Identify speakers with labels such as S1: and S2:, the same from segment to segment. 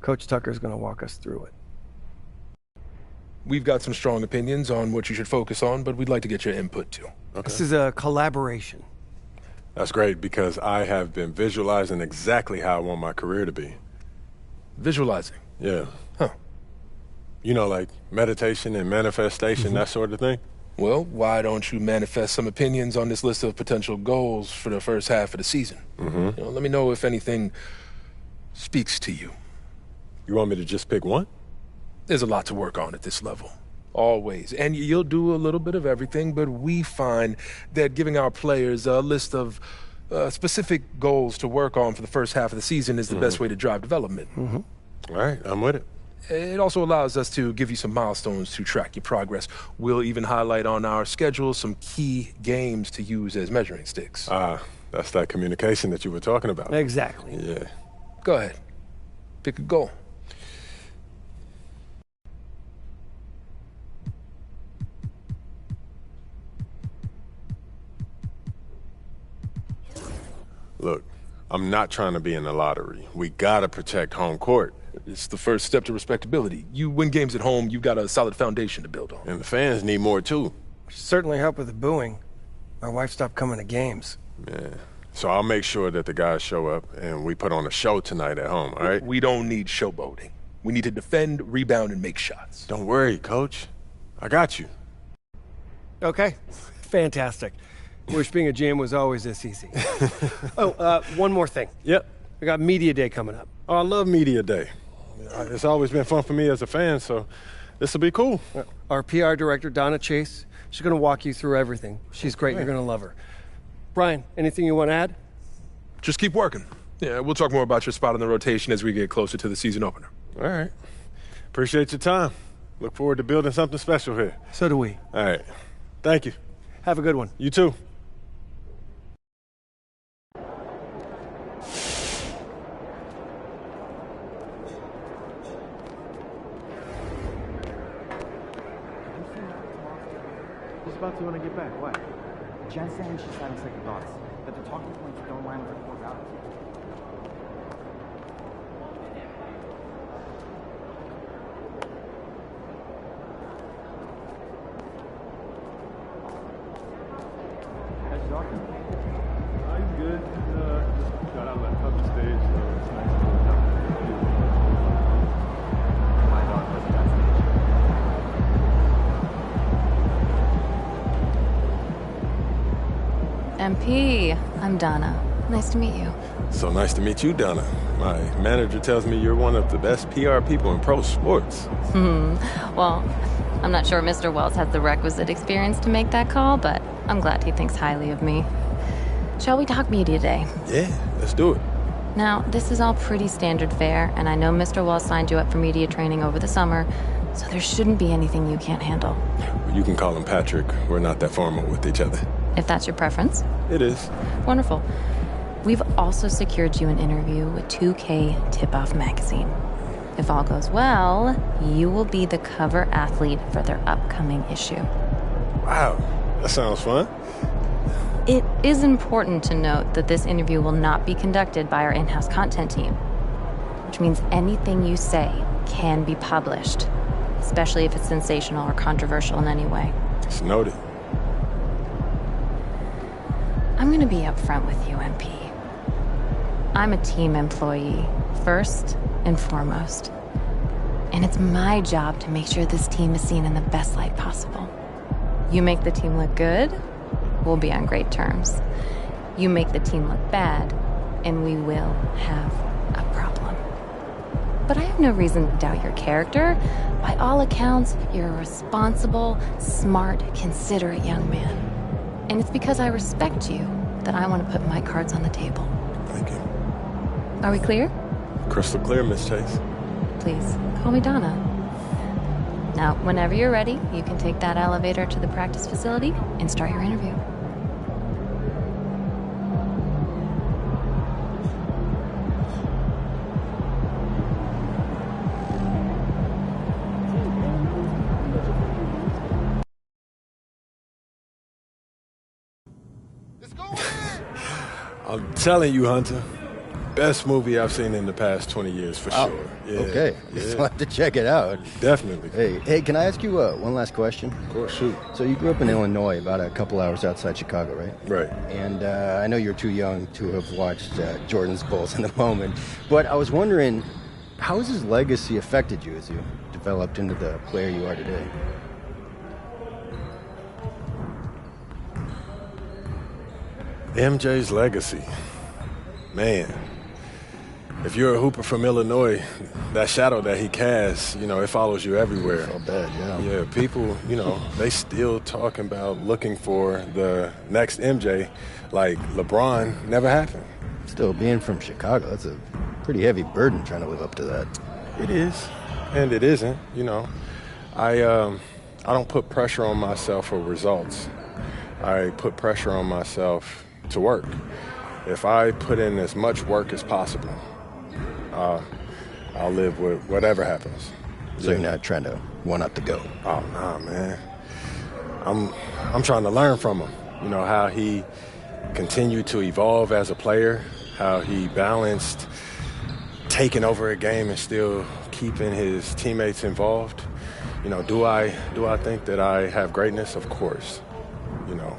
S1: Coach Tucker's going to walk us through it.
S2: We've got some strong opinions on what you should focus on, but we'd like to get your input too.
S1: Okay. This is a collaboration.
S3: That's great, because I have been visualizing exactly how I want my career to be.
S2: Visualizing?
S3: Yeah.
S2: Huh.
S3: You know, like meditation and manifestation, that sort of thing?
S2: Well, why don't you manifest some opinions on this list of potential goals for the first half of the season? Let me know if anything speaks to you.
S3: You want me to just pick one?
S2: There's a lot to work on at this level. Always. And you'll do a little bit of everything, but we find that giving our players a list of specific goals to work on for the first half of the season is the best way to drive development.
S3: All right, I'm with it.
S2: It also allows us to give you some milestones to track your progress. We'll even highlight on our schedule some key games to use as measuring sticks.
S3: That's that communication that you were talking about.
S1: Exactly.
S3: Yeah.
S2: Go ahead. Pick a goal.
S3: Look, I'm not trying to be in the lottery. We gotta protect home court.
S2: It's the first step to respectability. You win games at home, you've got a solid foundation to build on.
S3: And the fans need more too.
S1: Certainly help with the booing. My wife stopped coming to games.
S3: Yeah. So I'll make sure that the guys show up and we put on a show tonight at home, all right?
S2: We don't need showboating. We need to defend, rebound, and make shots.
S3: Don't worry, Coach. I got you.
S1: Okay. Fantastic. Wish being a GM was always this easy. One more thing.
S3: Yep.
S1: We got Media Day coming up.
S3: Oh, I love Media Day. It's always been fun for me as a fan, so this will be cool.
S1: Our PR director, Donna Chase, she's going to walk you through everything. She's great. You're going to love her. Brian, anything you want to add?
S2: Just keep working. Yeah, we'll talk more about your spot in the rotation as we get closer to the season opener.
S3: All right. Appreciate your time. Look forward to building something special here.
S1: So do we.
S3: All right. Thank you.
S1: Have a good one.
S3: You too.
S4: About to want to get back. What? Jen's saying she's having second thoughts. That the talking points don't line with her core values. How's your doctor?
S5: I'm good. Just got out of that toughest stage, so it's nice to have a few.
S4: My dog was that stage.
S6: MP, I'm Donna. Nice to meet you.
S3: So nice to meet you, Donna. My manager tells me you're one of the best PR people in pro sports.
S6: Well, I'm not sure Mr. Wells has the requisite experience to make that call, but I'm glad he thinks highly of me. Shall we talk Media Day?
S3: Yeah, let's do it.
S6: Now, this is all pretty standard fare, and I know Mr. Wells signed you up for media training over the summer, so there shouldn't be anything you can't handle.
S3: You can call him Patrick. We're not that formal with each other.
S6: If that's your preference.
S3: It is.
S6: Wonderful. We've also secured you an interview with 2K Tip-Off magazine. If all goes well, you will be the cover athlete for their upcoming issue.
S3: Wow, that sounds fun.
S6: It is important to note that this interview will not be conducted by our in-house content team, which means anything you say can be published, especially if it's sensational or controversial in any way.
S3: It's noted.
S6: I'm gonna be upfront with you, MP. I'm a team employee, first and foremost. And it's my job to make sure this team is seen in the best light possible. You make the team look good, we'll be on great terms. You make the team look bad, and we will have a problem. But I have no reason to doubt your character. By all accounts, you're a responsible, smart, considerate young man. And it's because I respect you that I want to put my cards on the table.
S3: Thank you.
S6: Are we clear?
S3: Crystal clear, Miss Chase.
S6: Please, call me Donna. Now, whenever you're ready, you can take that elevator to the practice facility and start your interview.
S3: I'm telling you, Hunter, best movie I've seen in the past 20 years, for sure. Yeah,
S7: Okay.
S3: yeah.
S7: I'll have to check it out.
S3: Definitely.
S7: Hey, can I ask you one last question?
S3: Of course, shoot.
S7: So you grew up in Illinois, about a couple hours outside Chicago, right?
S3: Right.
S7: And I know you're too young to have watched Jordan's Bulls in the moment, but I was wondering, how has his legacy affected you as you developed into the player you are today?
S3: MJ's legacy. Man, if you're a hooper from Illinois, that shadow that he casts, it follows you everywhere.
S7: So bad, yeah.
S3: Yeah, people, they still talking about looking for the next MJ, like LeBron never happened.
S7: Still, being from Chicago, that's a pretty heavy burden trying to live up to that.
S3: It is, and it isn't, I don't put pressure on myself for results. I put pressure on myself to work. If I put in as much work as possible, I'll live with whatever happens.
S7: So you're not trying to one-up the GOAT?
S3: Oh, nah, man. I'm trying to learn from him. How he continued to evolve as a player, how he balanced taking over a game and still keeping his teammates involved. Do I think that I have greatness? Of course.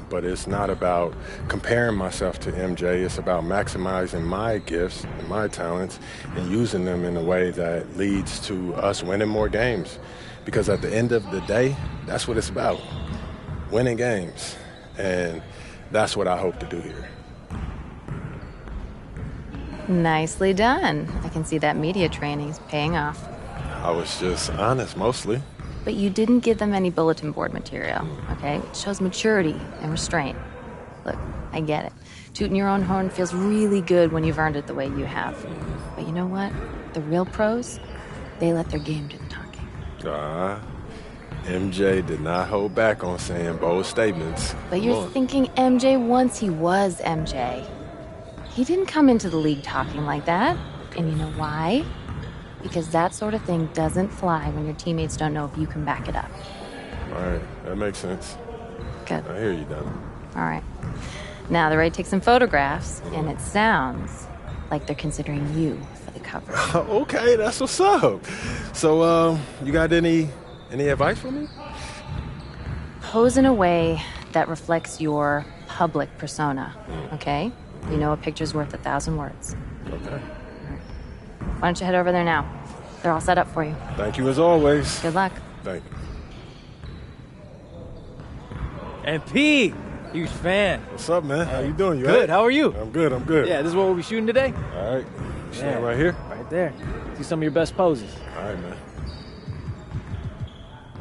S3: But it's not about comparing myself to MJ. It's about maximizing my gifts and my talents and using them in a way that leads to us winning more games. Because at the end of the day, that's what it's about, winning games. And that's what I hope to do here.
S6: Nicely done. I can see that media training's paying off.
S3: I was just honest, mostly.
S6: But you didn't give them any bulletin board material, okay? It shows maturity and restraint. Look, I get it. Tooting your own horn feels really good when you've earned it the way you have. But you know what? The real pros, they let their game do the talking.
S3: MJ did not hold back on saying bold statements.
S6: But you're thinking MJ once he was MJ. He didn't come into the league talking like that. And you know why? Because that sort of thing doesn't fly when your teammates don't know if you can back it up.
S3: All right, that makes sense.
S6: Good.
S3: I hear you, Donna.
S6: All right. Now, they're ready to take some photographs, and it sounds like they're considering you for the cover.
S3: Okay, that's what's up. So, you got any advice for me?
S6: Pose in a way that reflects your public persona, okay? You know a picture's worth 1,000 words.
S3: Okay.
S6: Why don't you head over there now? They're all set up for you.
S3: Thank you as always.
S6: Good luck.
S3: Thank you.
S8: And P, huge fan.
S3: What's up, man? How you doing? You
S8: Good.
S3: all right?
S8: How are you?
S3: I'm good. I'm good.
S8: Yeah, this is what we'll be shooting today.
S3: All right. Stand
S8: Yeah.
S3: right here.
S8: Right there. See some of your best poses.
S3: All right, man.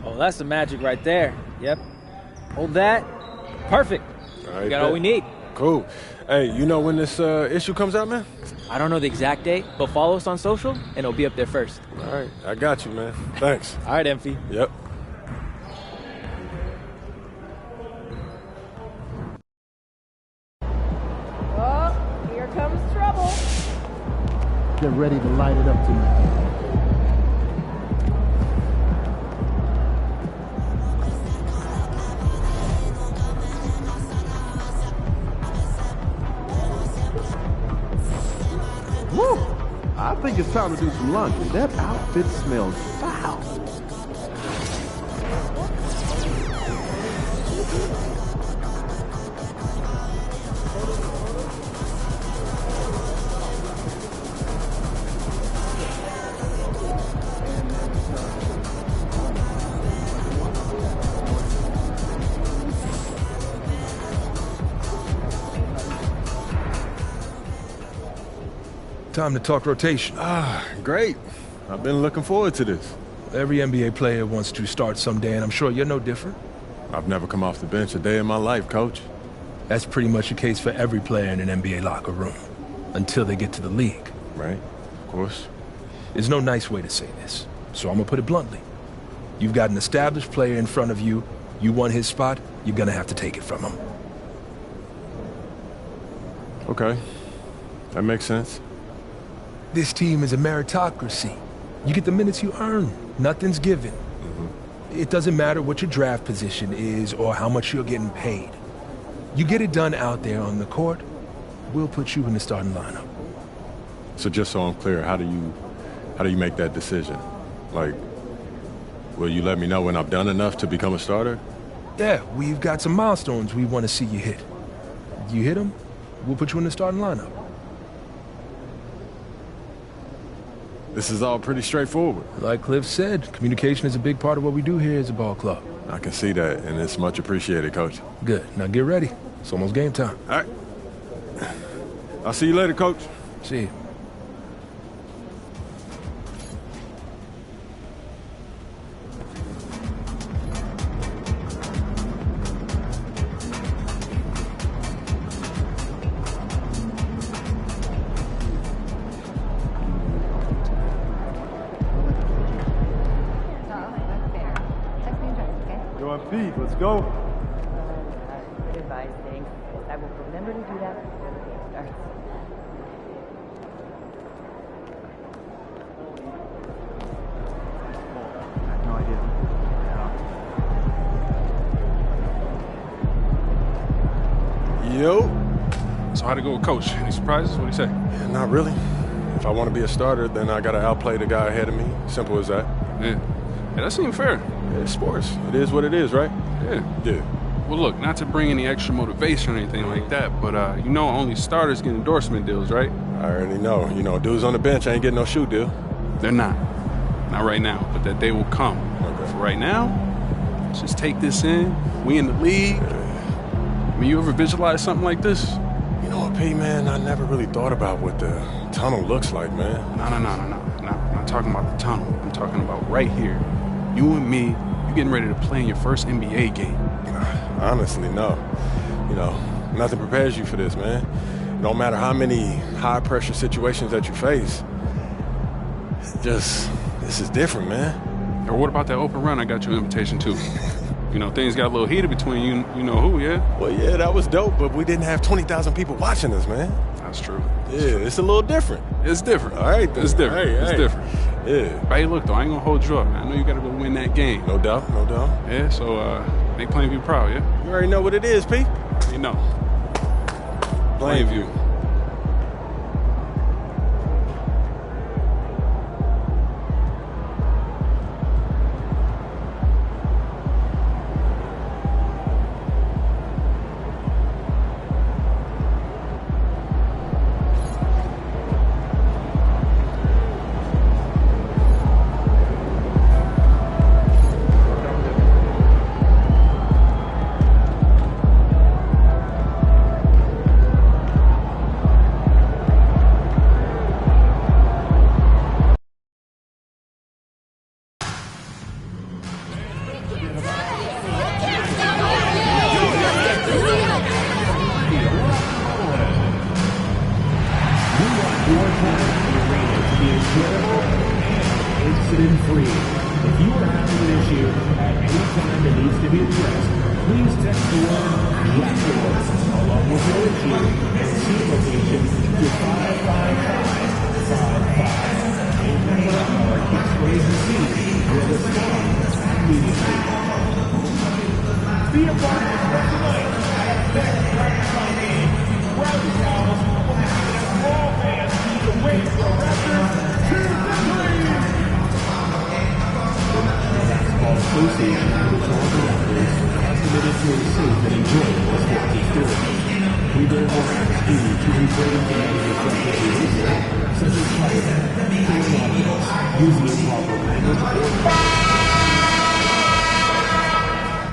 S8: Oh, that's the magic right there. Yep. Hold that. Perfect.
S3: All right.
S8: We got all we need.
S3: Cool. Hey, you know when this issue comes out, man?
S8: I don't know the exact date, but follow us on social, and it'll be up there first.
S3: All right. I got you, man. Thanks.
S8: All right, Emphy.
S3: Yep.
S9: Oh, here comes trouble.
S10: Get ready to light it up tonight. Woo! I think it's time to do some laundry. That outfit smells foul.
S2: Time to talk rotation.
S3: Great. I've been looking forward to this.
S2: Every NBA player wants to start someday, and I'm sure you're no different.
S3: I've never come off the bench a day in my life, Coach.
S2: That's pretty much the case for every player in an NBA locker room, until they get to the league.
S3: Right? Of course.
S2: There's no nice way to say this, so I'm gonna put it bluntly. You've got an established player in front of you. You want his spot, you're gonna have to take it from him.
S3: Okay. That makes sense.
S2: This team is a meritocracy. You get the minutes you earn. Nothing's given. It doesn't matter what your draft position is or how much you're getting paid. You get it done out there on the court, we'll put you in the starting lineup.
S3: So just so I'm clear, how do you make that decision? Like, will you let me know when I've done enough to become a starter?
S2: Yeah, we've got some milestones we want to see you hit. You hit them, we'll put you in the starting lineup.
S3: This is all pretty straightforward.
S2: Like Cliff said, communication is a big part of what we do here as a ball club.
S3: I can see that, and it's much appreciated, Coach.
S2: Good. Now get ready. It's almost game time.
S3: All right. I'll see you later, Coach.
S2: See you.
S5: Pete, let's go.
S9: Good advice, thanks. I will remember to do that before the game starts.
S4: I have no idea.
S3: Yo.
S11: So how'd it go with Coach? Any surprises? What'd he say?
S3: Yeah, not really. If I want to be a starter, then I got to outplay the guy ahead of me. Simple as that.
S11: Yeah, that seemed fair.
S3: Yeah, it's sports. It is what it is, right? Yeah.
S11: Well, look, not to bring any extra motivation or anything like that, but you know only starters get endorsement deals, right?
S3: I already know. You know, dudes on the bench ain't getting no shoe deal.
S11: They're not. Not right now, but that day will come.
S3: Okay.
S11: For right now, let's just take this in. We in the league. I mean, you ever visualize something like this?
S3: You know what, P, man? I never really thought about what the tunnel looks like, man.
S11: No. I'm not talking about the tunnel. I'm talking about right here. You and me, you getting ready to play in your first NBA game.
S3: Honestly, no. You know, nothing prepares you for this, man. No matter how many high-pressure situations that you face, this is different, man.
S11: Or what about that open run I got you an invitation to? You know, things got a little heated between you know who, yeah?
S3: Well, yeah, that was dope, but we didn't have 20,000 people watching us, man.
S11: That's true.
S3: It's a little different.
S11: It's different.
S3: All right, then.
S11: It's different. It's different.
S3: Yeah.
S11: But hey, look, though, I ain't gonna hold you up, man. I know you gotta go win that game.
S3: No doubt.
S11: Yeah, so, make Plainview proud, yeah?
S3: You already know what it is, P.
S11: You know.
S3: Plainview.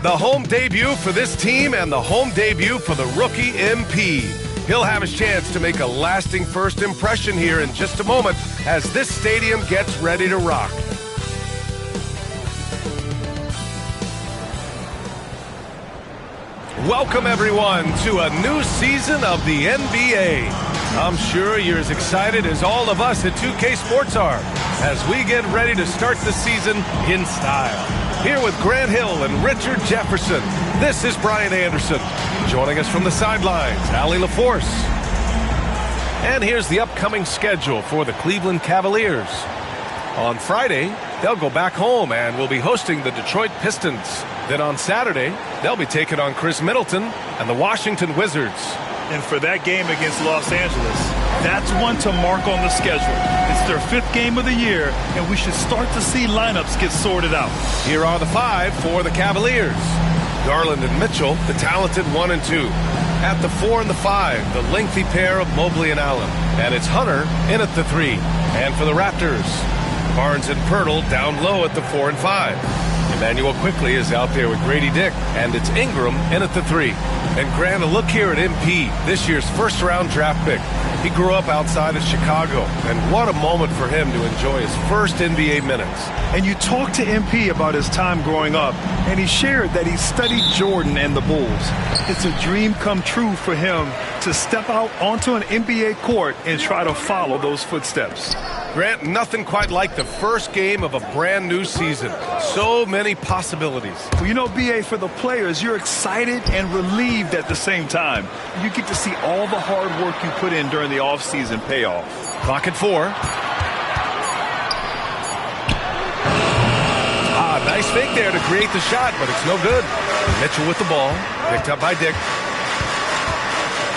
S12: The home debut for this team and the home debut for the rookie MP. He'll have his chance to make a lasting first impression here in just a moment as this stadium gets ready to rock. Welcome, everyone, to a new season of the NBA. I'm sure you're as excited as all of us at 2K Sports are as we get ready to start the season in style. Here with Grant Hill and Richard Jefferson, this is Brian Anderson. Joining us from the sidelines, Allie LaForce. And here's the upcoming schedule for the Cleveland Cavaliers. On Friday, they'll go back home and will be hosting the Detroit Pistons. Then on Saturday, they'll be taking on Chris Middleton and the Washington Wizards.
S13: And for that game against Los Angeles, That's one to mark on the schedule. It's their 5th game of the year, and we should start to see lineups get sorted out.
S12: Here are the 5 for the Cavaliers. Garland and Mitchell, the talented 1 and 2. At the 4 and the 5, the lengthy pair of Mobley and Allen. And it's Hunter in at the 3. And for the Raptors, Barnes and Pirtle down low at the 4 and 5. Emmanuel Quickley is out there with Grady Dick, and it's Ingram in at the 3. And Grant, a look here at MP, this year's first-round draft pick. He grew up outside of Chicago, and what a moment for him to enjoy his first NBA minutes.
S13: And you talked to MP about his time growing up, and he shared that he studied Jordan and the Bulls. It's a dream come true for him to step out onto an NBA court and try to follow those footsteps.
S12: Grant, nothing quite like the first game of a brand new season. So many possibilities.
S13: Well, you know, B.A., for the players, you're excited and relieved at the same time. You get to see all the hard work you put in during the offseason pay off.
S12: Clock at 4. Nice fake there to create the shot, but it's no good. Mitchell with the ball, picked up by Dick.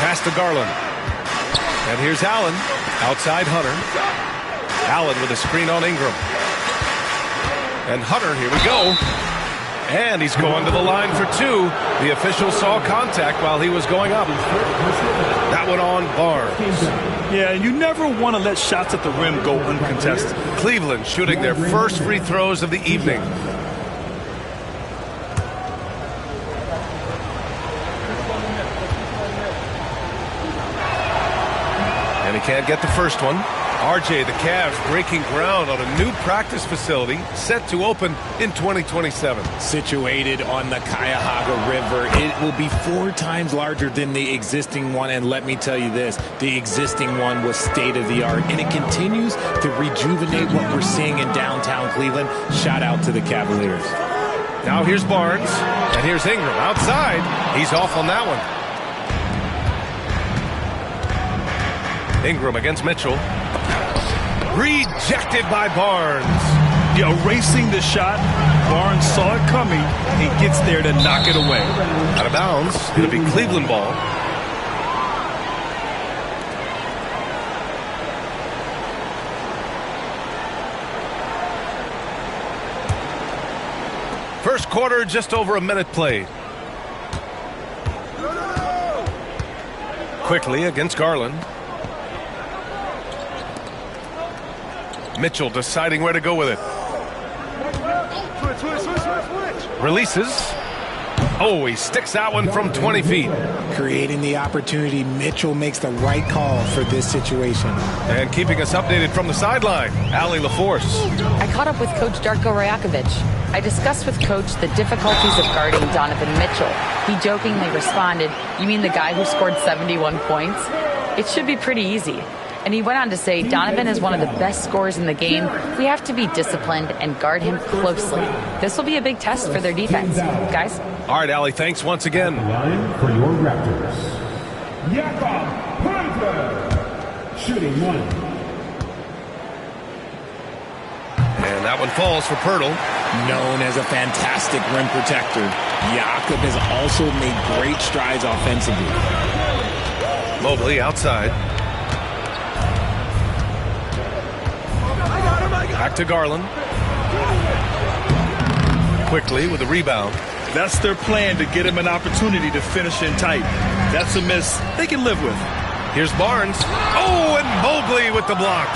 S12: Pass to Garland. And here's Allen, outside Hunter. Allen with a screen on Ingram. And Hunter, here we go. And he's going to the line for 2. The official saw contact while he was going up. That one on Barnes.
S13: Yeah, and you never want to let shots at the rim go uncontested.
S12: Cleveland shooting their first free throws of the evening. And he can't get the first one. RJ, the Cavs breaking ground on a new practice facility set to open in 2027.
S14: Situated on the Cuyahoga River, it will be 4 times larger than the existing one. And let me tell you this, the existing one was state-of-the-art, and it continues to rejuvenate what we're seeing in downtown Cleveland. Shout out to the Cavaliers.
S12: Now here's Barnes, and here's Ingram outside. He's off on that one. Ingram against Mitchell. Rejected by Barnes.
S13: Yeah, erasing the shot. Barnes saw it coming and gets there to knock it away.
S12: Out of bounds. It'll be Cleveland ball. First quarter, just over a minute played. Quickly against Garland. Mitchell deciding where to go with it. Releases. Oh, he sticks that one from 20 feet.
S14: Creating the opportunity, Mitchell makes the right call for this situation.
S12: And keeping us updated from the sideline, Allie LaForce.
S15: I caught up with Coach Darko Rajakovic. I discussed with Coach the difficulties of guarding Donovan Mitchell. He jokingly responded, "You mean the guy who scored 71 points? It should be pretty easy." And he went on to say, Donovan is one of the best scorers in the game. We have to be disciplined and guard him closely. This will be a big test for their defense. Guys?
S12: All right, Allie, thanks once again.
S16: Line for your Raptors. Jakob Poeltl, shooting 1.
S12: And that one falls for Pirtle.
S14: Known as a fantastic rim protector, Jakob has also made great strides offensively.
S12: Mobley outside. Back to Garland. Quickly with a rebound.
S13: That's their plan, to get him an opportunity to finish in tight. That's a miss they can live with.
S12: Here's Barnes. Oh, and Mobley with the block.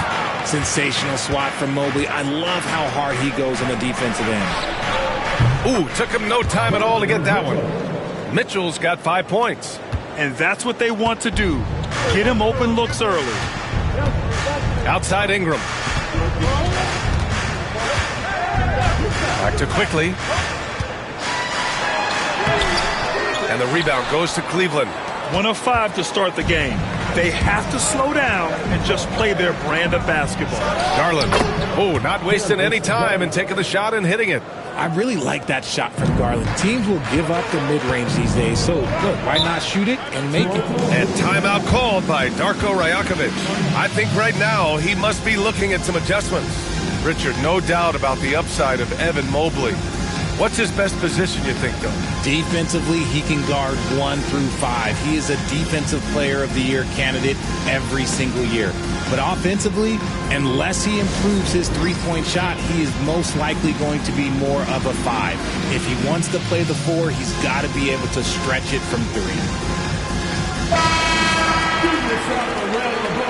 S14: Sensational swat from Mobley. I love how hard he goes on the defensive end.
S12: Ooh, took him no time at all to get that one. Mitchell's got 5 points.
S13: And that's what they want to do. Get him open looks early.
S12: Outside Ingram. Back to Quickly. And the rebound goes to Cleveland.
S13: 1 of 5 to start the game. They have to slow down and just play their brand of basketball.
S12: Garland. Oh, not wasting any time and taking the shot and hitting it.
S14: I really like that shot from Garland. Teams will give up the mid-range these days, so look, why not shoot it and make it?
S12: And timeout called by Darko Rajakovic. I think right now he must be looking at some adjustments. Richard, no doubt about the upside of Evan Mobley. What's his best position, you think, though?
S14: Defensively, he can guard 1 through 5. He is a Defensive Player of the Year candidate every single year. But offensively, unless he improves his three-point shot, he is most likely going to be more of a 5. If he wants to play the 4, he's got to be able to stretch it from 3.
S16: Give yourself a round of applause.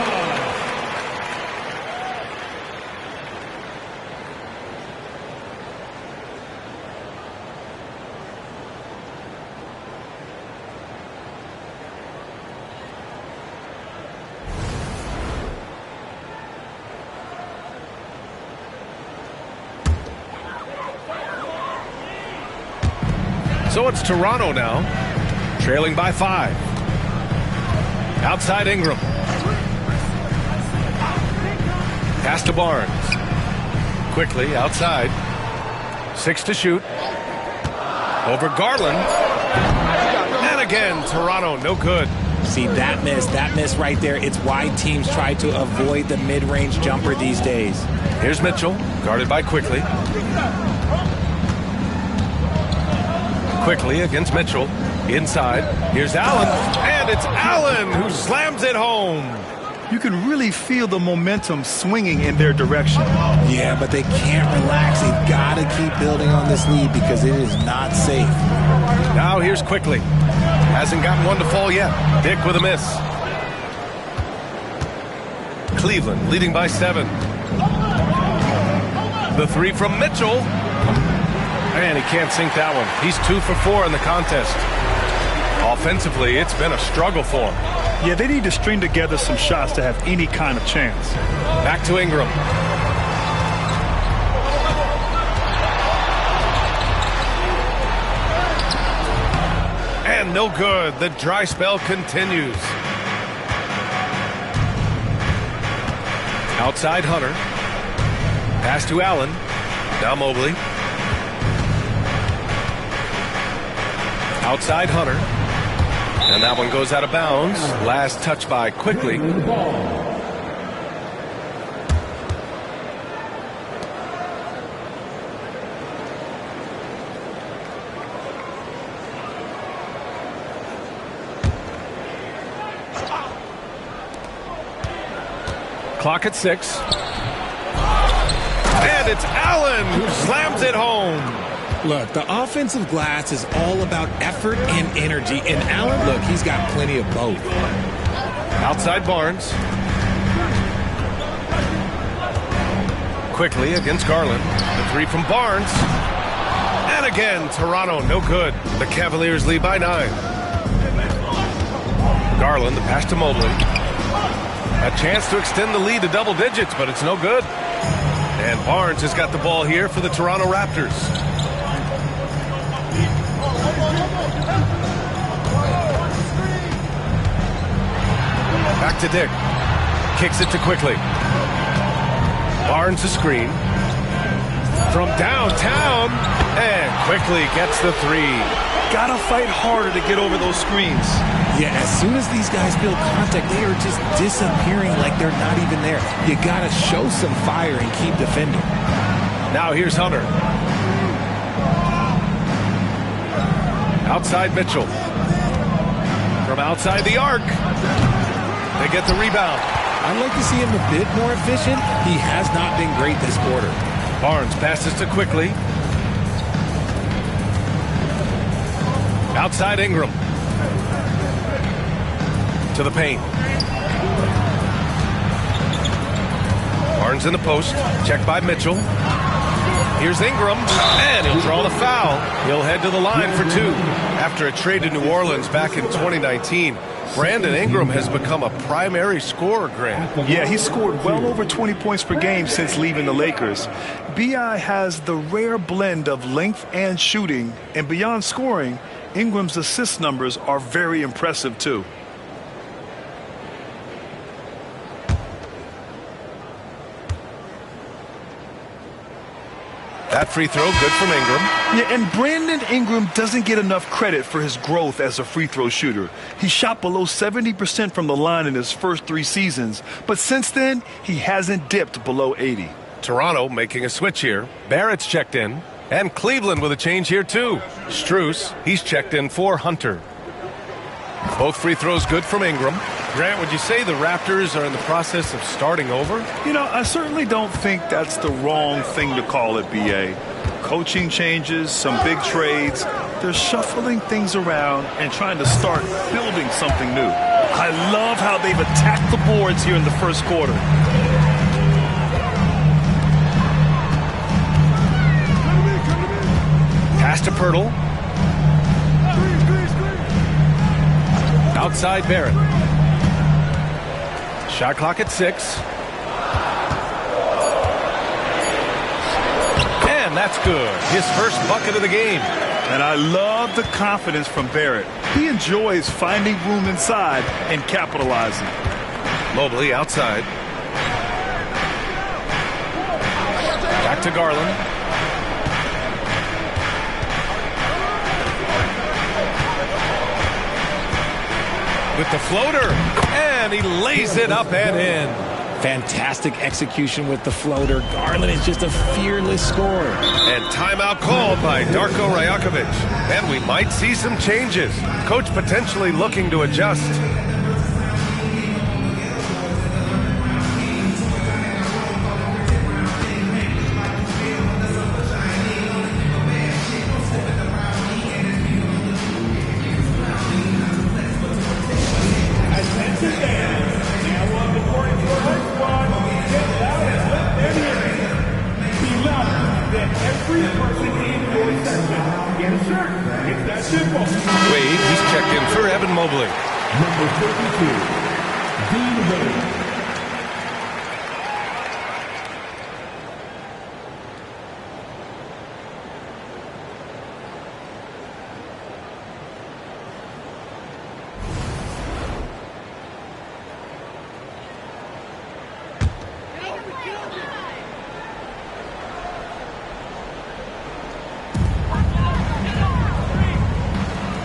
S12: So it's Toronto now, trailing by 5. Outside Ingram. Pass to Barnes. Quickly outside. 6 to shoot. Over Garland. And again, Toronto, no good.
S14: See, that miss right there, it's why teams try to avoid the mid-range jumper these days.
S12: Here's Mitchell, guarded by Quickly. Quickly against Mitchell. Inside. Here's Allen. And it's Allen who slams it home.
S13: You can really feel the momentum swinging in their direction.
S14: Yeah, but they can't relax. They've got to keep building on this lead because it is not safe.
S12: Now here's Quickly. Hasn't gotten one to fall yet. Dick with a miss. Cleveland leading by 7. The 3 from Mitchell. And he can't sink that one. He's 2 for 4 in the contest. Offensively, it's been a struggle for him.
S13: Yeah, they need to string together some shots to have any kind of chance.
S12: Back to Ingram. And no good. The dry spell continues. Outside Hunter. Pass to Allen. Now Mobley. Outside Hunter. And that one goes out of bounds. Last touch by Quickly. Clock at 6. And it's Allen who slams it home.
S14: Look, the offensive glass is all about effort and energy. And Allen, look, he's got plenty of both.
S12: Outside Barnes. Quickly against Garland. The 3 from Barnes. And again, Toronto, no good. The Cavaliers lead by 9. Garland, the pass to Mobley. A chance to extend the lead to double digits, but it's no good. And Barnes has got the ball here for the Toronto Raptors. Back to Dick. Kicks it to Quickly. Barnes a screen. From downtown. And Quickly gets the 3.
S13: Gotta fight harder to get over those screens.
S14: Yeah, as soon as these guys feel contact, they are just disappearing like they're not even there. You gotta show some fire and keep defending.
S12: Now here's Hunter. Outside Mitchell. From outside the arc. They get the rebound.
S14: I'd like to see him a bit more efficient. He has not been great this quarter.
S12: Barnes passes to Quickly. Outside Ingram. To the paint. Barnes in the post. Checked by Mitchell. Here's Ingram. And he'll draw the foul. He'll head to the line for 2. After a trade to New Orleans back in 2019, Brandon Ingram has become a primary scorer, Grant.
S13: Yeah, he scored well over 20 points per game since leaving the Lakers. B.I. has the rare blend of length and shooting, and beyond scoring, Ingram's assist numbers are very impressive, too.
S12: That free throw, good from Ingram.
S13: Yeah, and Brandon Ingram doesn't get enough credit for his growth as a free throw shooter. He shot below 70% from the line in his first 3 seasons, but since then, he hasn't dipped below 80.
S12: Toronto making a switch here. Barrett's checked in, And Cleveland with a change here, too. Strus, he's checked in for Hunter. Both free throws good from Ingram. Grant, would you say the Raptors are in the process of starting over?
S13: You know, I certainly don't think that's the wrong thing to call it, B.A. Coaching changes, some big trades. They're shuffling things around and trying to start building something new. I love how they've attacked the boards here in the first quarter.
S12: Pass to Pirtle. Outside Barrett. Shot clock at 6. And that's good. His first bucket of the game.
S13: And I love the confidence from Barrett. He enjoys finding room inside and capitalizing.
S12: Mobley outside. Back to Garland. With the floater, and he lays it up and in.
S14: Fantastic execution with the floater. Garland is just a fearless scorer.
S12: And timeout called by Darko Rajakovic. And we might see some changes. Coach potentially looking to adjust. Wade, he's checked in for Evan Mobley.
S16: Number 32, Dean Wade.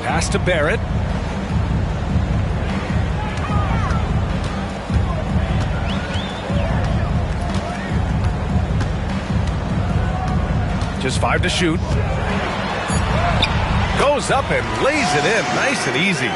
S12: Pass to Barrett. Just 5 to shoot. Goes up and lays it in. Nice and easy.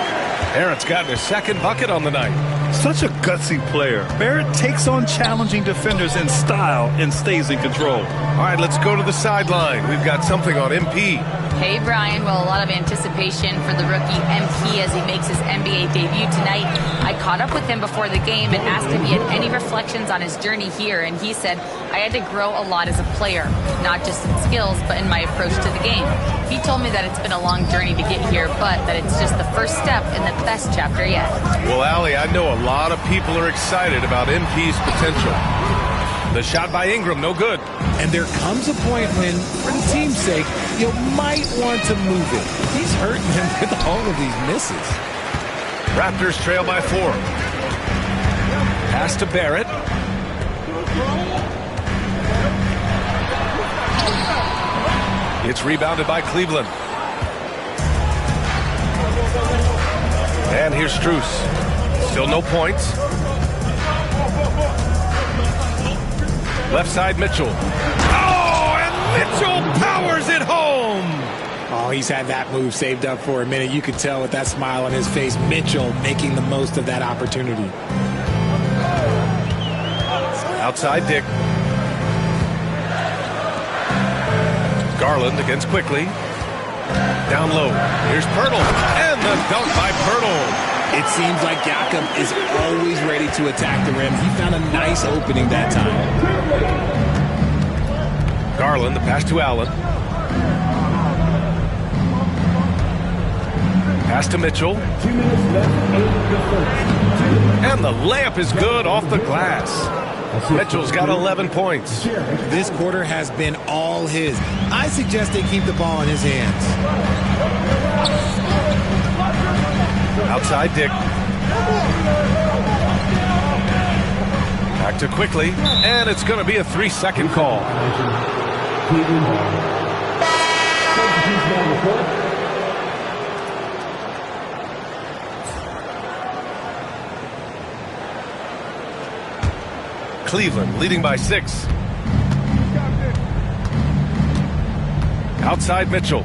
S12: Barrett's gotten his second bucket on the night.
S13: Such a gutsy player. Barrett takes on challenging defenders in style and stays in control.
S12: All right, let's go to the sideline. We've got something on MP.
S15: Hey, Brian. Well, a lot of anticipation for the rookie MP as he makes his NBA debut tonight. I caught up with him before the game and asked if he had any reflections on his journey here, and he said, I had to grow a lot as a player, not just in skills, but in my approach to the game. He told me that it's been a long journey to get here, but that it's just the first step in the best chapter yet.
S12: Well, Allie, I know a lot of people are excited about MP's potential. The shot by Ingram, no good.
S14: And there comes a point when, for the team's sake, you might want to move it. He's hurting him with all of these misses.
S12: Raptors trail by 4. Pass to Barrett. It's rebounded by Cleveland. And here's Strus. Still no points. Left side, Mitchell. Oh, and Mitchell powers it home.
S14: Oh, he's had that move saved up for a minute. You could tell with that smile on his face, Mitchell making the most of that opportunity.
S12: Outside, Dick. Garland against Quickly. Down low. Here's Pirtle. And the dunk by Pirtle.
S14: It seems like Jakob is always ready to attack the rim. He found a nice opening that time.
S12: Garland, the pass to Allen. Pass to Mitchell. And the layup is good off the glass. Mitchell's got 11 points.
S14: This quarter has been all his. I suggest they keep the ball in his hands.
S12: Outside Dick. Back to Quickly. And it's going to be a 3-second call. Cleveland leading by 6. Outside Mitchell.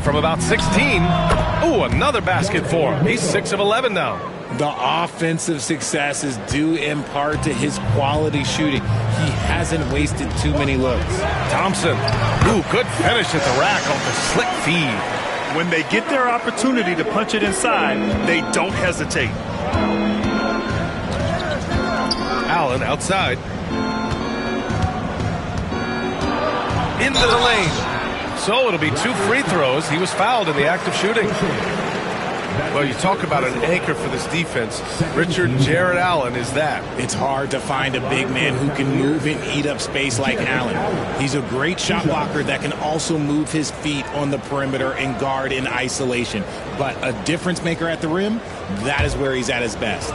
S12: From about 16. Ooh, another basket for him. He's 6 of 11 now.
S14: The offensive success is due in part to his quality shooting. He hasn't wasted too many looks.
S12: Thompson. Ooh, good finish at the rack off the slick feed.
S13: When they get their opportunity to punch it inside, they don't hesitate.
S12: Allen outside. Into the lane. So it'll be 2 free throws. He was fouled in the act of shooting. Well, you talk about an anchor for this defense. Richard Jarrett Allen is that.
S14: It's hard to find a big man who can move and eat up space like Allen. He's a great shot blocker that can also move his feet on the perimeter and guard in isolation. But a difference maker at the rim, that is where he's at his best.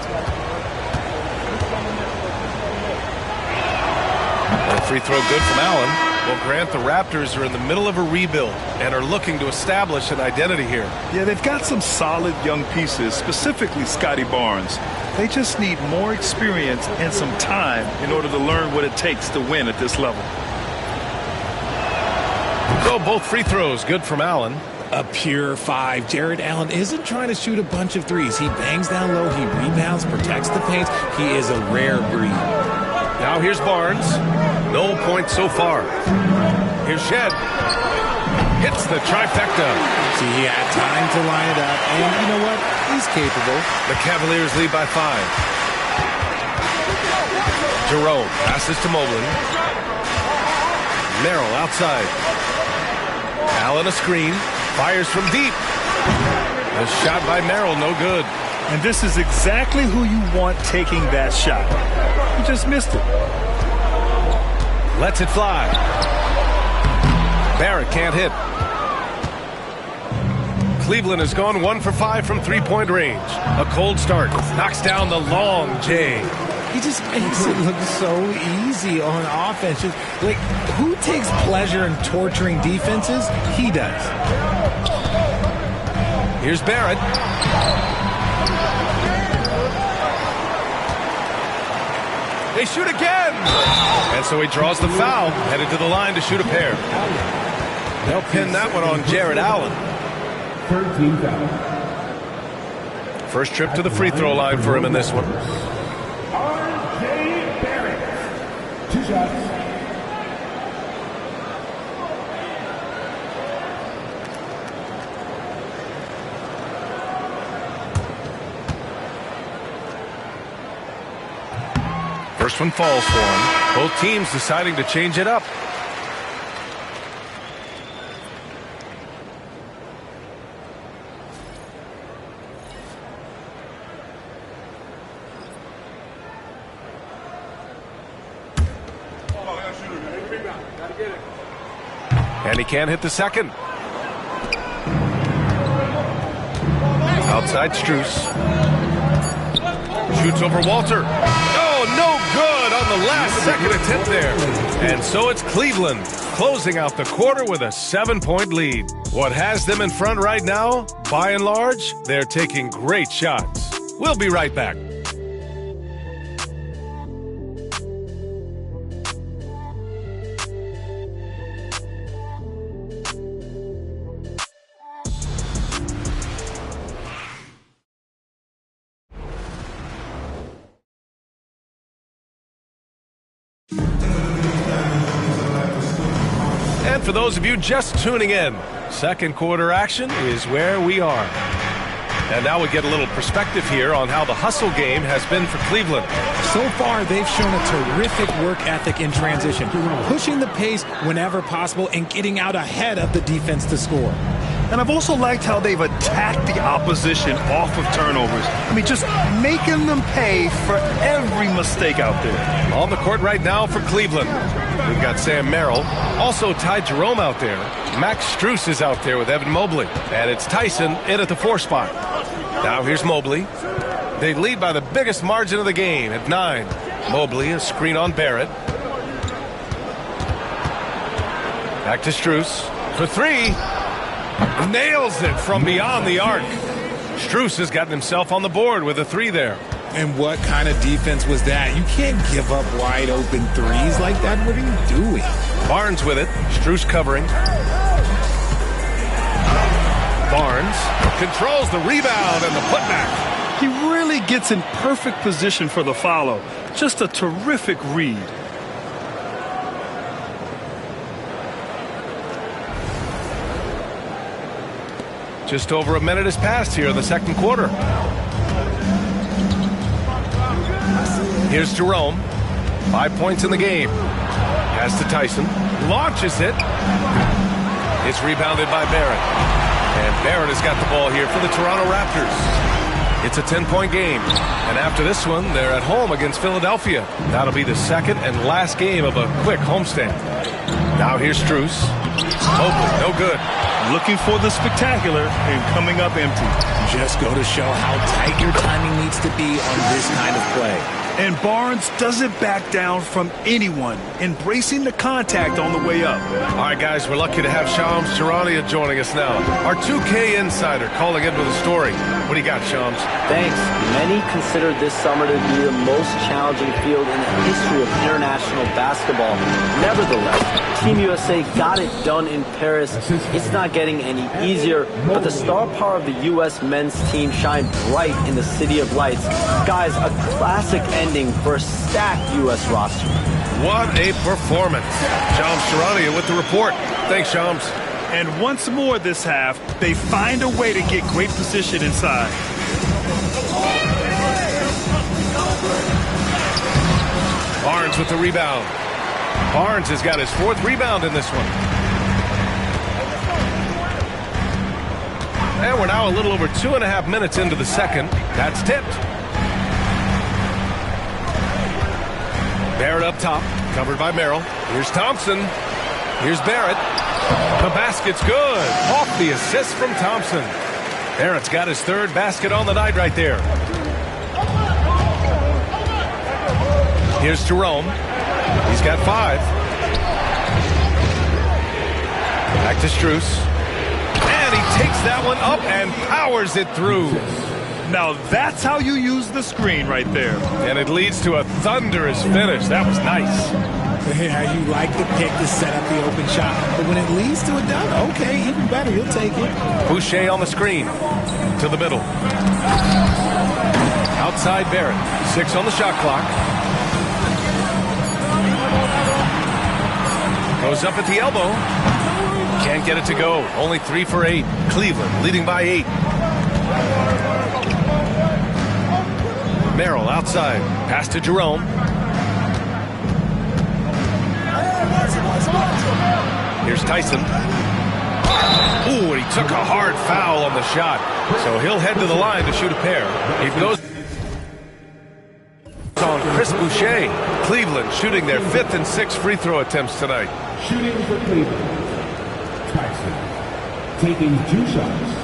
S12: And a free throw good from Allen. Well, Grant, the Raptors are in the middle of a rebuild and are looking to establish an identity here.
S13: Yeah, they've got some solid young pieces, specifically Scotty Barnes. They just need more experience and some time in order to learn what it takes to win at this level.
S12: So both free throws good from Allen.
S14: A pure 5. Jarrett Allen isn't trying to shoot a bunch of threes. He bangs down low, he rebounds, protects the paint. He is a rare breed.
S12: Now here's Barnes. No points so far. Here's Shed. Hits the trifecta.
S14: See, he had time to line it up, and you know what? He's capable.
S12: The Cavaliers lead by 5. Jerome passes to Mobley. Merrill outside. Allen a screen. Fires from deep. A shot by Merrill, no good.
S13: And this is exactly who you want taking that shot. You just missed it.
S12: Lets it fly. Barrett can't hit. Cleveland has gone 1 for 5 from three-point range. A cold start. Knocks down the long J.
S14: He just makes it look so easy on offense. Like, who takes pleasure in torturing defenses? He does.
S12: Here's Barrett. They shoot again! And so he draws the foul, headed to the line to shoot a pair. They'll pin that one on Jarrett Allen.
S16: 13 foul.
S12: First trip to the free throw line for him in this one.
S16: R.J. Barrett. 2 shots.
S12: First one falls for him. Both teams deciding to change it up. And he can't hit the second. Outside Strus. Shoots over Walter. Oh, no good on the last second attempt there. And so it's Cleveland closing out the quarter with a 7-point lead. What has them in front right now? By and large, they're taking great shots. We'll be right back. And for those of you just tuning in, second quarter action is where we are. And now we get a little perspective here on how the hustle game has been for Cleveland.
S14: So far, they've shown a terrific work ethic in transition, pushing the pace whenever possible and getting out ahead of the defense to score.
S13: And I've also liked how they've attacked the opposition off of turnovers. I mean, just making them pay for every mistake out there.
S12: On the court right now for Cleveland, we've got Sam Merrill. Also Ty Jerome out there. Max Strus is out there with Evan Mobley. And it's Tyson in at the 4 spot. Now here's Mobley. They lead by the biggest margin of the game at 9. Mobley, a screen on Barrett. Back to Strus for 3. Nails it from beyond the arc. Strus has gotten himself on the board with a 3 there.
S14: And what kind of defense was that? You can't give up wide open threes like that. What are you doing?
S12: Barnes with it. Strus covering. Barnes controls the rebound and the putback.
S13: He really gets in perfect position for the follow. Just a terrific read.
S12: Just over a minute has passed here in the second quarter. Here's Jerome. 5 points in the game. Pass to Tyson. Launches it. It's rebounded by Barrett. And Barrett has got the ball here for the Toronto Raptors. It's a 10-point game. And after this one, they're at home against Philadelphia. That'll be the second and last game of a quick homestand. Now here's Strus. Mobley, no good.
S13: Looking for the spectacular and coming up empty.
S14: Just go to show how tight your timing needs to be on this kind of play.
S13: And Barnes doesn't back down from anyone, embracing the contact on the way up.
S12: All right, guys, we're lucky to have Shams Charania joining us now. Our 2K insider calling in with a story. What do you got, Shams?
S17: Thanks. Many consider this summer to be the most challenging field in the history of international basketball. Nevertheless, Team USA got it done in Paris. It's not getting any easier, but the star power of the U.S. men's team shined bright in the City of Lights. Guys, a classic ending for a stacked U.S. roster.
S12: What a performance. Shams Charania with the report. Thanks, Shams.
S13: And once more this half, they find a way to get great position inside.
S12: Barnes with the rebound. Barnes has got his 4th rebound in this one. And we're now a little over 2.5 minutes into the second. That's tipped. Barrett up top, covered by Merrill. Here's Thompson. Here's Barrett. The basket's good. Off the assist from Thompson. Barrett's got his 3rd basket on the night right there. Here's Jerome. He's got 5. Back to Strus. And he takes that one up and powers it through.
S13: Now that's how you use the screen right there.
S12: And it leads to a thunderous finish. That was nice.
S14: Yeah, you like the pick to set up the open shot, but when it leads to a dunk, okay, even better, you'll take it.
S12: Boucher on the screen. To the middle. Outside Barrett. 6 on the shot clock. Goes up at the elbow. Can't get it to go. Only 3 for 8. Cleveland leading by 8. Merrill outside. Pass to Jerome. Here's Tyson. Ooh, and he took a hard foul on the shot. So he'll head to the line to shoot a pair. It goes on Chris Boucher. Cleveland shooting their 5th and 6th free throw attempts tonight.
S16: Shooting for Cleveland. Tyson taking 2 shots.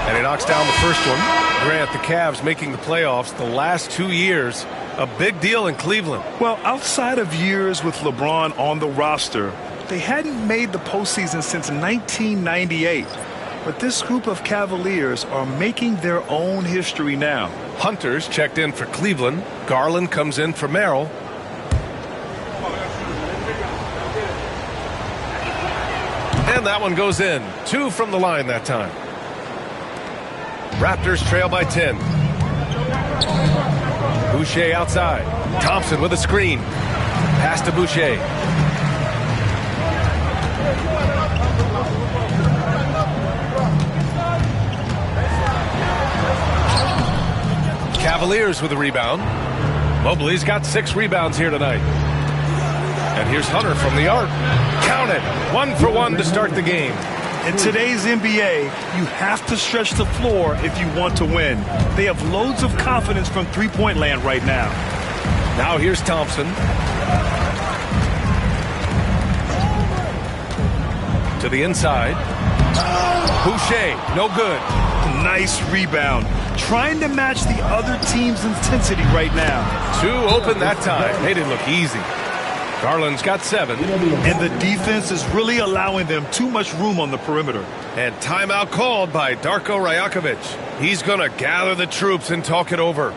S12: And he knocks down the first one. Grant, the Cavs making the playoffs the last 2 years. A big deal in Cleveland.
S13: Well, outside of years with LeBron on the roster, they hadn't made the postseason since 1998. But this group of Cavaliers are making their own history now.
S12: Hunter's checked in for Cleveland. Garland comes in for Merrill. And that one goes in. 2 from the line that time. Raptors trail by 10. Boucher outside. Thompson with a screen. Pass to Boucher. Cavaliers with a rebound. Mobley's got 6 rebounds here tonight. And here's Hunter from the arc. Count it. 1 for 1 to start the game.
S13: In today's NBA, you have to stretch the floor if you want to win. They have loads of confidence from three-point land right now.
S12: Now here's Thompson. To the inside. Boucher, no good.
S13: Nice rebound. Trying to match the other team's intensity right now.
S12: 2 open that time. They didn't look easy. Garland's got 7.
S13: And the defense is really allowing them too much room on the perimeter.
S12: And timeout called by Darko Rajakovic. He's going to gather the troops and talk it over.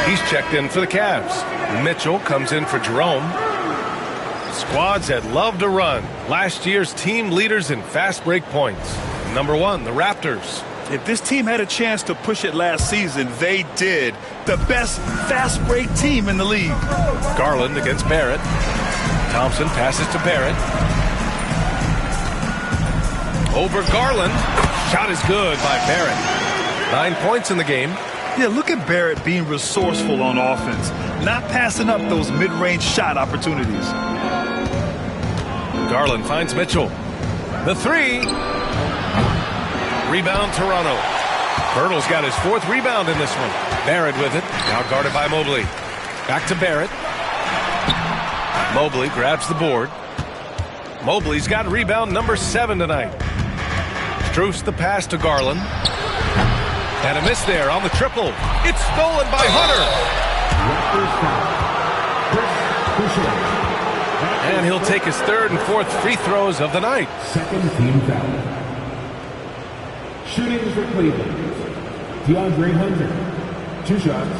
S12: He's checked in for the Cavs. Mitchell comes in for Jerome. Squads that love to run. Last year's team leaders in fast break points. Number 1, the Raptors.
S13: If this team had a chance to push it last season, they did. The best fast break team in the league.
S12: Garland against Barrett. Thompson passes to Barrett. Over Garland. Shot is good by Barrett. 9 points in the game.
S13: Yeah, look at Barrett being resourceful on offense, not passing up those mid-range shot opportunities.
S12: Garland finds Mitchell. The 3. Rebound Toronto. Birtle's got his 4th rebound in this one. Barrett with it. Now guarded by Mobley. Back to Barrett. Mobley grabs the board. Mobley's got rebound number 7 tonight. Strus the pass to Garland. And a miss there on the triple. It's stolen by Hunter. And he'll take his 3rd and 4th free throws of the night.
S16: Second team foul. Shooting for Cleveland. DeAndre Hunter. 2 shots.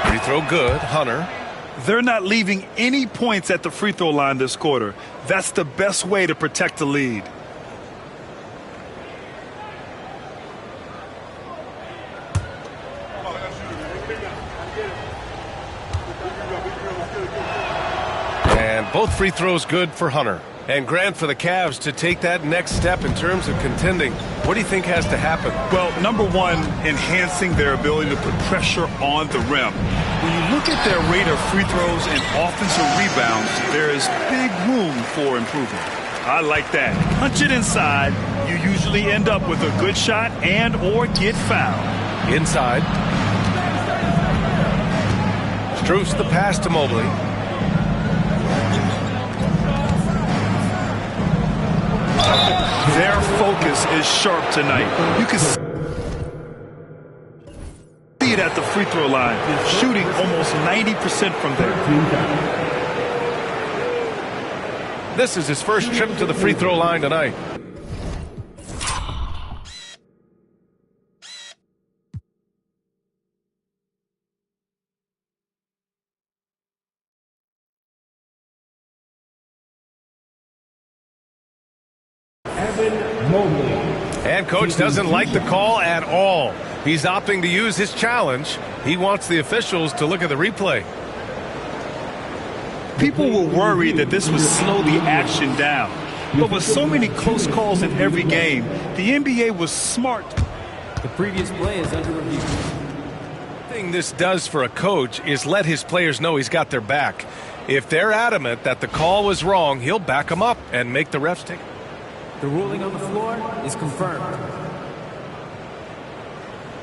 S12: Free throw good. Hunter.
S13: They're not leaving any points at the free throw line this quarter. That's the best way to protect the lead.
S12: And both free throws good for Hunter. And Grant, for the Cavs to take that next step in terms of contending, what do you think has to happen?
S13: Well, number 1, enhancing their ability to put pressure on the rim. When you look at their rate of free throws and offensive rebounds, there is big room for improvement. I like that. Punch it inside. You usually end up with a good shot and or get fouled.
S12: Inside. Strus the pass to Mobley.
S13: Their focus is sharp tonight. You can see it at the free throw line, shooting almost 90% from there.
S12: This is his first trip to the free throw line tonight. And coach doesn't like the call at all. He's opting to use his challenge. He wants the officials to look at the replay.
S13: People were worried that this would slow the action down. But with so many close calls in every game, the NBA was smart.
S8: The previous play is under review.
S12: The thing this does for a coach is let his players know he's got their back. If they're adamant that the call was wrong, he'll back them up and make the refs take it.
S8: The ruling on the floor is confirmed.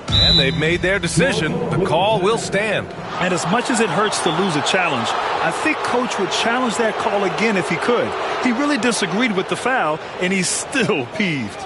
S12: And they've made their decision. The call will stand.
S13: And as much as it hurts to lose a challenge, I think Coach would challenge that call again if he could. He really disagreed with the foul, and he's still peeved.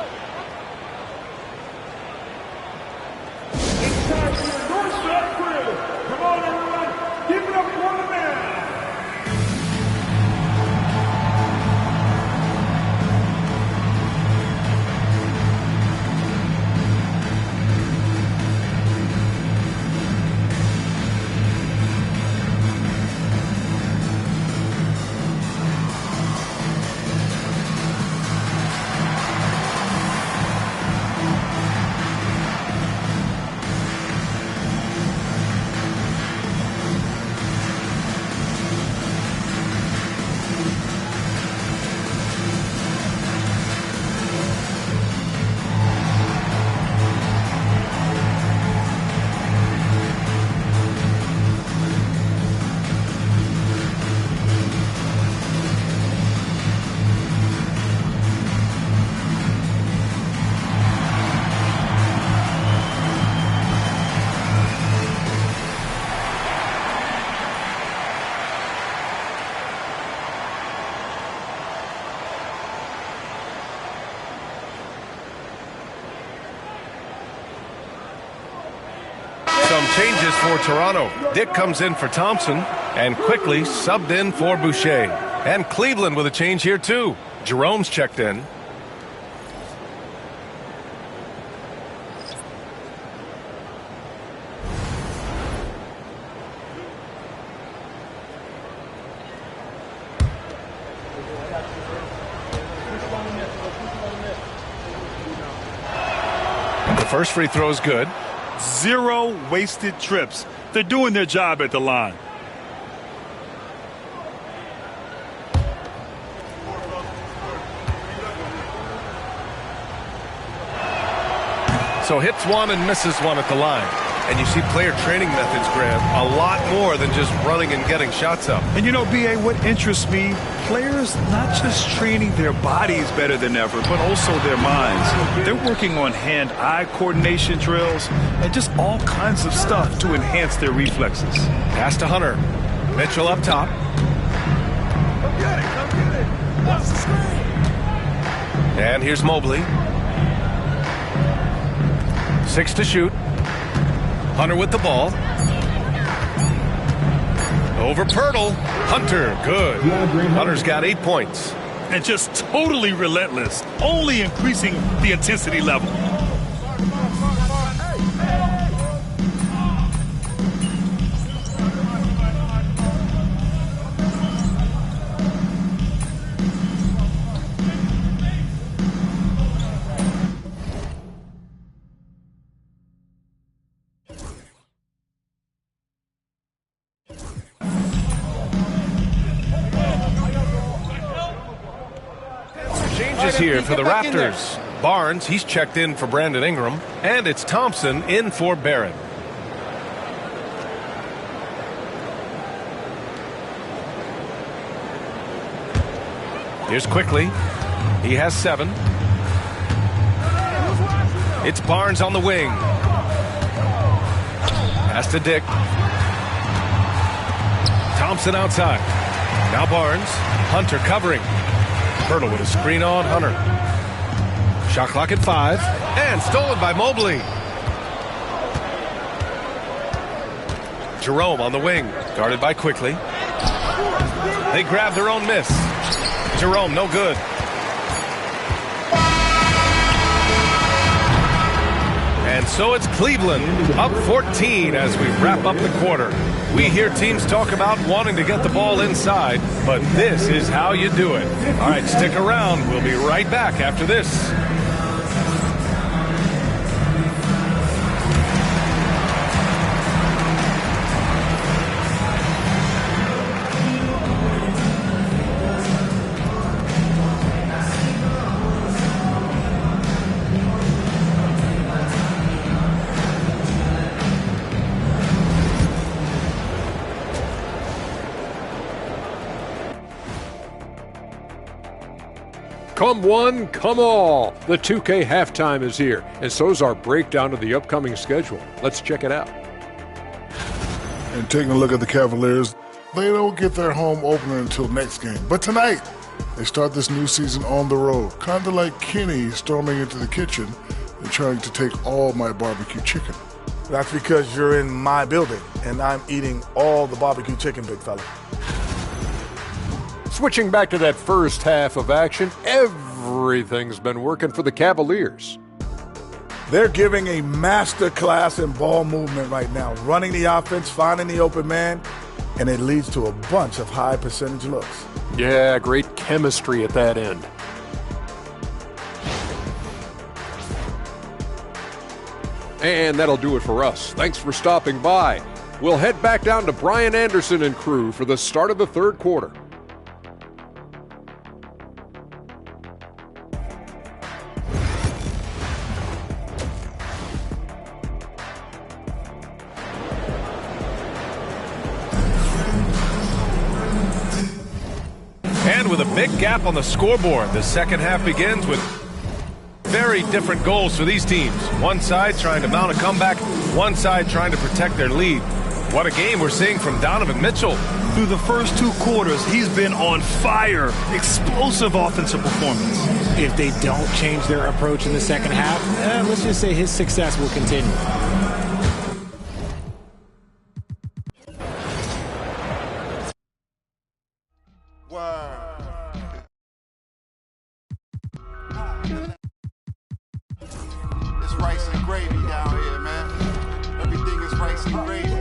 S12: some changes for Toronto. Dick comes in for Thompson and quickly subbed in for Boucher. And Cleveland with a change here too. Jerome's checked in. The first free throw is good.
S13: 0 wasted trips. They're doing their job at the line.
S12: So hits one and misses one at the line. And you see player training methods, Graham, a lot more than just running and getting shots up.
S13: And you know, B.A., what interests me, players not just training their bodies better than ever, but also their minds. They're working on hand-eye coordination drills and just all kinds of stuff to enhance their reflexes.
S12: Pass to Hunter. Mitchell up top.
S10: Come get it, come get it. That's the screen.
S12: And here's Mobley. 6 to shoot. Hunter with the ball. Over Pirtle. Hunter, good. Hunter's got 8 points.
S13: And just totally relentless, only increasing the intensity level.
S12: Here for the Raptors. Barnes, he's checked in for Brandon Ingram. And it's Thompson in for Barrett. Here's Quickly. He has 7. It's Barnes on the wing. Pass to Dick. Thompson outside. Now Barnes. Hunter covering. Pirtle with a screen on Hunter. Shot clock at 5. And stolen by Mobley. Jerome on the wing. Guarded by Quickly. They grab their own miss. Jerome, no good. And so it's Cleveland up 14 as we wrap up the quarter. We hear teams talk about wanting to get the ball inside, but this is how you do it. All right, stick around. We'll be right back after this.
S18: Come one, come all. The 2K halftime is here, and so's our breakdown of the upcoming schedule. Let's check it out.
S19: And taking a look at the Cavaliers, they don't get their home opener until next game. But tonight, they start this new season on the road, kind of like Kenny storming into the kitchen and trying to take all my barbecue chicken.
S20: That's because you're in my building, and I'm eating all the barbecue chicken, big fella.
S18: Switching back to that first half of action, everything's been working for the Cavaliers.
S20: They're giving a master class in ball movement right now, running the offense, finding the open man, and it leads to a bunch of high percentage looks.
S18: Yeah, great chemistry at that end. And that'll do it for us. Thanks for stopping by. We'll head back down to Brian Anderson and crew for the start of the third quarter.
S12: And with a big gap on the scoreboard, the second half begins with very different goals for these teams. One side trying to mount a comeback, one side trying to protect their lead. What a game we're seeing from Donovan Mitchell.
S13: Through the first 2 quarters, he's been on fire. Explosive offensive performance.
S21: If they don't change their approach in the second half, let's just say his success will continue.
S1: It's rice and gravy down here, man. Everything is rice and gravy.